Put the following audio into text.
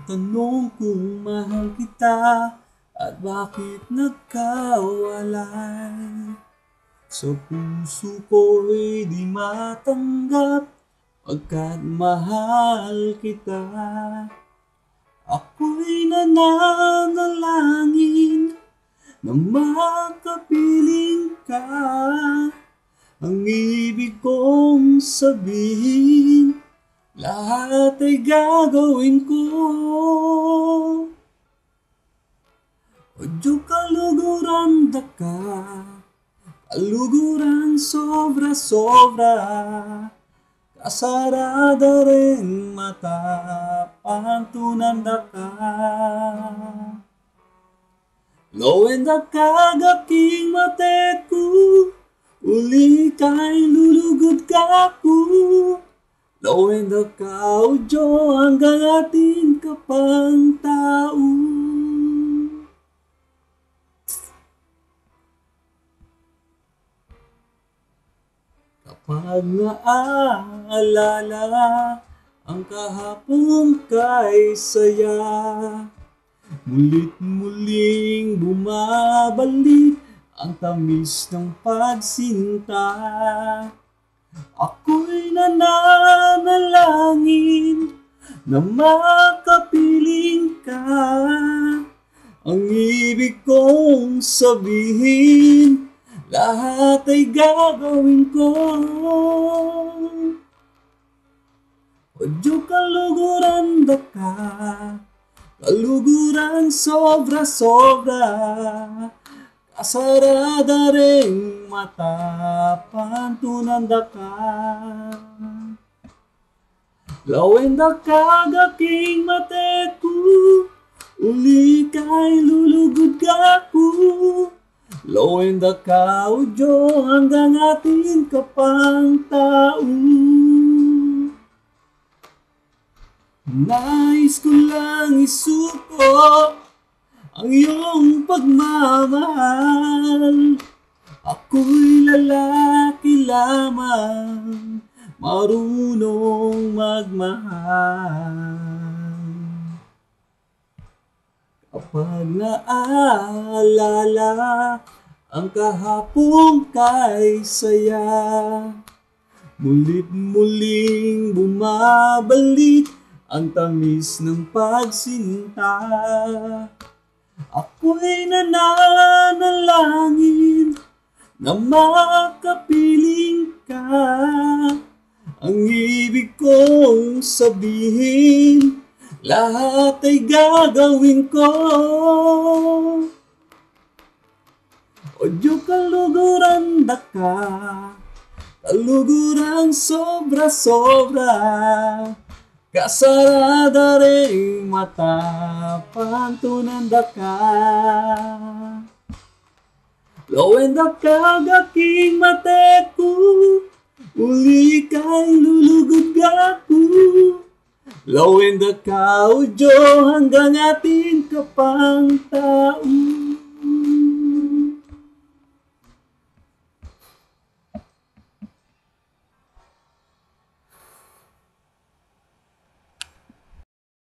tanong kung mahal kita at bakit nagkawalay. Sa puso ko'y di matanggap pagkat mahal kita. Ako'y nananalangin na makapiling ka. Ang ibig kong sabihin, lahat ay gagawin ko. Odyo kaluguran daka, kaluguran sobra-sobra. Kasarada rin mata, pantunan daka. Lowen daka gaking mateku, uli kay lulugod ka ko. Lowen daka odyo hanggang atin ka pang tao. Kapag naaalala ang kahapon kay saya, mulit-muling bumabalik ang tamis ng pagsinta. Ako'y nananalangin na makapiling ka. Ang ibig kong sabihin, lahat ay gagawin ko. Odyo kaluguran daka, kaluguran sobra-sobra. Kasarada ring mata, pantunan daka. Lawen daka gaking mateku, uli kay lulugod ka ko. Lowen daka odyo hanggang atin ka pang tao. Nais ko lang isuko ang iyong pagmamahal. Ako'y lalaki lamang, marunong magmahal. Kapag naaalala ang kahapon kay saya, mulit-muling bumabalik ang tamis ng pagsinta. Ako'y nananalangin na makapiling ka. Ang ibig kong sabihin, lahat ay gagawin ko. Odyo kaluguran daka, kaluguran sobra-sobra. Kasarada ring mata, pantunan daka. Lowen daka gaking mateku, uli kay lulugod ka ko. Lowen daka odyo hanggang atin ka pang tao.